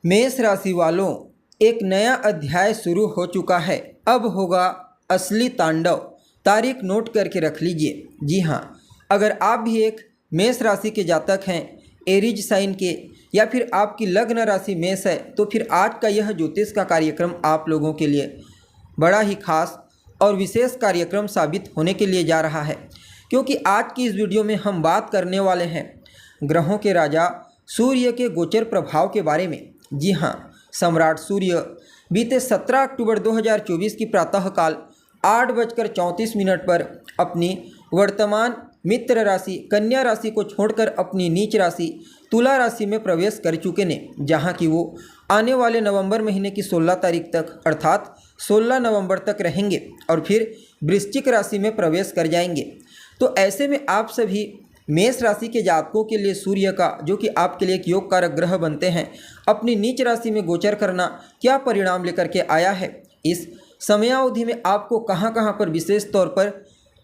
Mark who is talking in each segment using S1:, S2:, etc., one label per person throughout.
S1: मेष राशि वालों, एक नया अध्याय शुरू हो चुका है। अब होगा असली तांडव। तारीख नोट करके रख लीजिए। जी हाँ, अगर आप भी एक मेष राशि के जातक हैं, एरीज साइन के, या फिर आपकी लग्न राशि मेष है, तो फिर आज का यह ज्योतिष का कार्यक्रम आप लोगों के लिए बड़ा ही खास और विशेष कार्यक्रम साबित होने के लिए जा रहा है। क्योंकि आज की इस वीडियो में हम बात करने वाले हैं ग्रहों के राजा सूर्य के गोचर प्रभाव के बारे में। जी हाँ, सम्राट सूर्य बीते 17 अक्टूबर 2024 की प्रातःकाल 8:34 पर अपनी वर्तमान मित्र राशि कन्या राशि को छोड़कर अपनी नीच राशि तुला राशि में प्रवेश कर चुके ने, जहां कि वो आने वाले नवंबर महीने की 16 तारीख तक अर्थात 16 नवंबर तक रहेंगे और फिर वृश्चिक राशि में प्रवेश कर जाएंगे। तो ऐसे में आप सभी मेष राशि के जातकों के लिए सूर्य का, जो कि आपके लिए एक योग कारक ग्रह बनते हैं, अपनी नीच राशि में गोचर करना क्या परिणाम लेकर के आया है। इस समयावधि में आपको कहां कहां पर विशेष तौर पर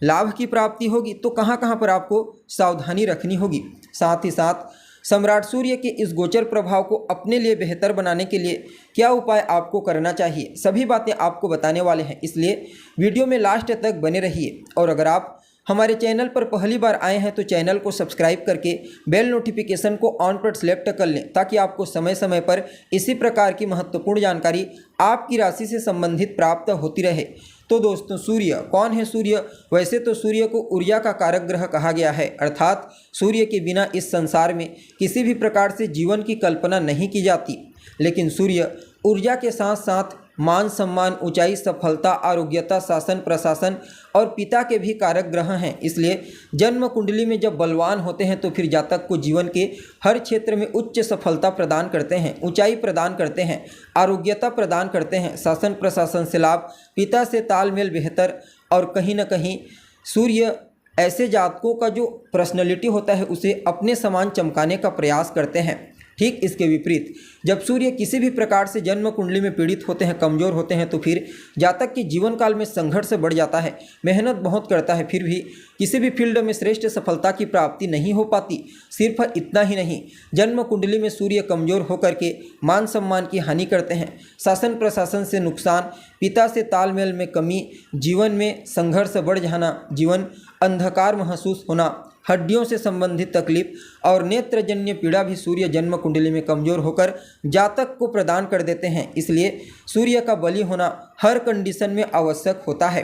S1: लाभ की प्राप्ति होगी, तो कहां कहां पर आपको सावधानी रखनी होगी। साथ ही साथ सम्राट सूर्य के इस गोचर प्रभाव को अपने लिए बेहतर बनाने के लिए क्या उपाय आपको करना चाहिए, सभी बातें आपको बताने वाले हैं। इसलिए वीडियो में लास्ट तक बने रहिए। और अगर आप हमारे चैनल पर पहली बार आए हैं तो चैनल को सब्सक्राइब करके बेल नोटिफिकेशन को ऑन पर सेलेक्ट कर लें, ताकि आपको समय समय पर इसी प्रकार की महत्वपूर्ण जानकारी आपकी राशि से संबंधित प्राप्त होती रहे। तो दोस्तों, सूर्य कौन है? सूर्य, वैसे तो सूर्य को ऊर्जा का कारक ग्रह कहा गया है, अर्थात सूर्य के बिना इस संसार में किसी भी प्रकार से जीवन की कल्पना नहीं की जाती। लेकिन सूर्य ऊर्जा के साथ साथ मान सम्मान, ऊंचाई, सफलता, आरोग्यता, शासन प्रशासन और पिता के भी कारक ग्रह हैं। इसलिए जन्म कुंडली में जब बलवान होते हैं तो फिर जातक को जीवन के हर क्षेत्र में उच्च सफलता प्रदान करते हैं, ऊंचाई प्रदान करते हैं, आरोग्यता प्रदान करते हैं, शासन प्रशासन से लाभ, पिता से तालमेल बेहतर, और कहीं ना कहीं सूर्य ऐसे जातकों का जो पर्सनैलिटी होता है उसे अपने समान चमकाने का प्रयास करते हैं। ठीक इसके विपरीत जब सूर्य किसी भी प्रकार से जन्म कुंडली में पीड़ित होते हैं, कमज़ोर होते हैं, तो फिर जातक के जीवन काल में संघर्ष बढ़ जाता है, मेहनत बहुत करता है, फिर भी किसी भी फील्ड में श्रेष्ठ सफलता की प्राप्ति नहीं हो पाती। सिर्फ इतना ही नहीं, जन्म कुंडली में सूर्य कमज़ोर होकर के मान सम्मान की हानि करते हैं, शासन प्रशासन से नुकसान, पिता से तालमेल में कमी, जीवन में संघर्ष बढ़ जाना, जीवन अंधकार महसूस होना, हड्डियों से संबंधित तकलीफ और नेत्रजन्य पीड़ा भी सूर्य जन्म कुंडली में कमज़ोर होकर जातक को प्रदान कर देते हैं। इसलिए सूर्य का बलि होना हर कंडीशन में आवश्यक होता है।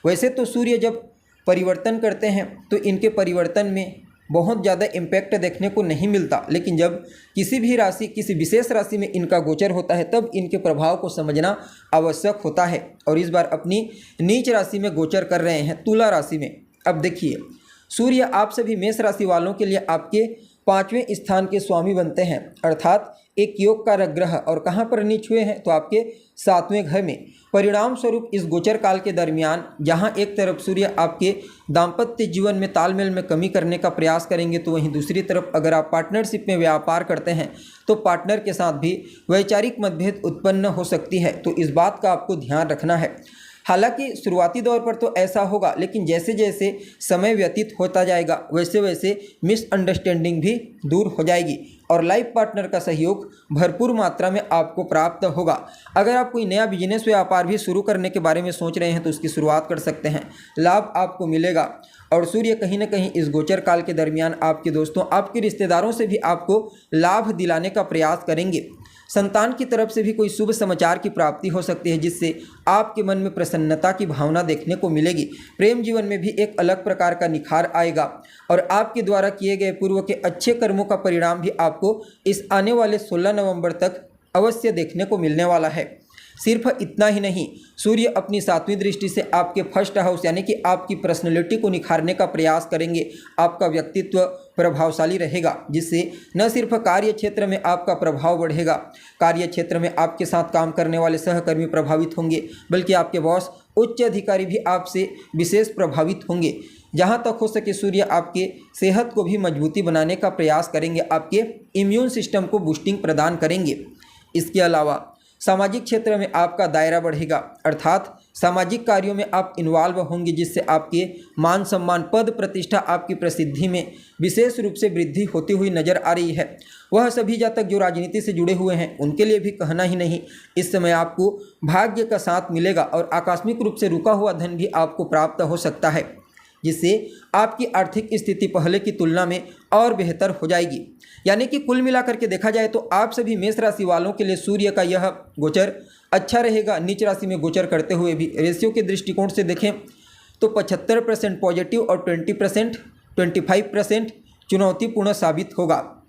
S1: वैसे तो सूर्य जब परिवर्तन करते हैं तो इनके परिवर्तन में बहुत ज़्यादा इम्पैक्ट देखने को नहीं मिलता, लेकिन जब किसी भी राशि, किसी विशेष राशि में इनका गोचर होता है तब इनके प्रभाव को समझना आवश्यक होता है। और इस बार अपनी नीच राशि में गोचर कर रहे हैं, तुला राशि में। अब देखिए, सूर्य आप सभी मेष राशि वालों के लिए आपके 5वें स्थान के स्वामी बनते हैं, अर्थात एक योग कारक ग्रह। और कहाँ पर नीच हुए हैं? तो आपके 7वें घर में। परिणाम स्वरूप इस गोचर काल के दरमियान जहाँ एक तरफ सूर्य आपके दाम्पत्य जीवन में तालमेल में कमी करने का प्रयास करेंगे, तो वहीं दूसरी तरफ अगर आप पार्टनरशिप में व्यापार करते हैं तो पार्टनर के साथ भी वैचारिक मतभेद उत्पन्न हो सकती है। तो इस बात का आपको ध्यान रखना है। हालांकि शुरुआती दौर पर तो ऐसा होगा, लेकिन जैसे जैसे समय व्यतीत होता जाएगा वैसे वैसे मिसअंडरस्टैंडिंग भी दूर हो जाएगी और लाइफ पार्टनर का सहयोग भरपूर मात्रा में आपको प्राप्त होगा। अगर आप कोई नया बिजनेस व्यापार भी शुरू करने के बारे में सोच रहे हैं तो उसकी शुरुआत कर सकते हैं, लाभ आपको मिलेगा। और सूर्य कहीं ना कहीं इस गोचर काल के दरमियान आपके दोस्तों, आपके रिश्तेदारों से भी आपको लाभ दिलाने का प्रयास करेंगे। संतान की तरफ से भी कोई शुभ समाचार की प्राप्ति हो सकती है, जिससे आपके मन में प्रसन्नता की भावना देखने को मिलेगी। प्रेम जीवन में भी एक अलग प्रकार का निखार आएगा और आपके द्वारा किए गए पूर्व के अच्छे कर्मों का परिणाम भी आपको इस आने वाले 16 नवंबर तक अवश्य देखने को मिलने वाला है। सिर्फ इतना ही नहीं, सूर्य अपनी 7वीं दृष्टि से आपके फर्स्ट हाउस यानी कि आपकी पर्सनैलिटी को निखारने का प्रयास करेंगे। आपका व्यक्तित्व प्रभावशाली रहेगा, जिससे न सिर्फ कार्य क्षेत्र में आपका प्रभाव बढ़ेगा, कार्य क्षेत्र में आपके साथ काम करने वाले सहकर्मी प्रभावित होंगे, बल्कि आपके बॉस, उच्च अधिकारी भी आपसे विशेष प्रभावित होंगे। जहाँ तक हो सके सूर्य आपके सेहत को भी मजबूती बनाने का प्रयास करेंगे, आपके इम्यून सिस्टम को बूस्टिंग प्रदान करेंगे। इसके अलावा सामाजिक क्षेत्र में आपका दायरा बढ़ेगा, अर्थात सामाजिक कार्यों में आप इन्वॉल्व होंगे, जिससे आपके मान सम्मान, पद प्रतिष्ठा, आपकी प्रसिद्धि में विशेष रूप से वृद्धि होती हुई नजर आ रही है। वह सभी जातक जो राजनीति से जुड़े हुए हैं उनके लिए भी कहना ही नहीं। इस समय आपको भाग्य का साथ मिलेगा और आकस्मिक रूप से रुका हुआ धन भी आपको प्राप्त हो सकता है, जिससे आपकी आर्थिक स्थिति पहले की तुलना में और बेहतर हो जाएगी। यानी कि कुल मिलाकर के देखा जाए तो आप सभी मेष राशि वालों के लिए सूर्य का यह गोचर अच्छा रहेगा। नीच राशि में गोचर करते हुए भी रेशियो के दृष्टिकोण से देखें तो 75% पॉजिटिव और 25% चुनौतीपूर्ण साबित होगा।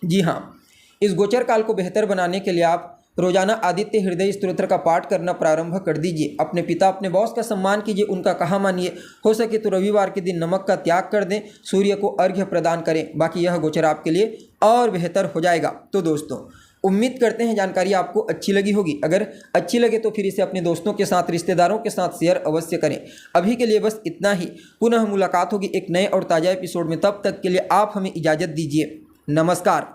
S1: जी हाँ, इस गोचर काल को बेहतर बनाने के लिए आप रोजाना आदित्य हृदय स्तोत्र का पाठ करना प्रारंभ कर दीजिए। अपने पिता, अपने बॉस का सम्मान कीजिए, उनका कहा मानिए। हो सके तो रविवार के दिन नमक का त्याग कर दें, सूर्य को अर्घ्य प्रदान करें। बाकी यह गोचर आपके लिए और बेहतर हो जाएगा। तो दोस्तों, उम्मीद करते हैं जानकारी आपको अच्छी लगी होगी। अगर अच्छी लगे तो फिर इसे अपने दोस्तों के साथ, रिश्तेदारों के साथ शेयर अवश्य करें। अभी के लिए बस इतना ही। पुनः मुलाकात होगी एक नए और ताज़ा एपिसोड में। तब तक के लिए आप हमें इजाज़त दीजिए। नमस्कार।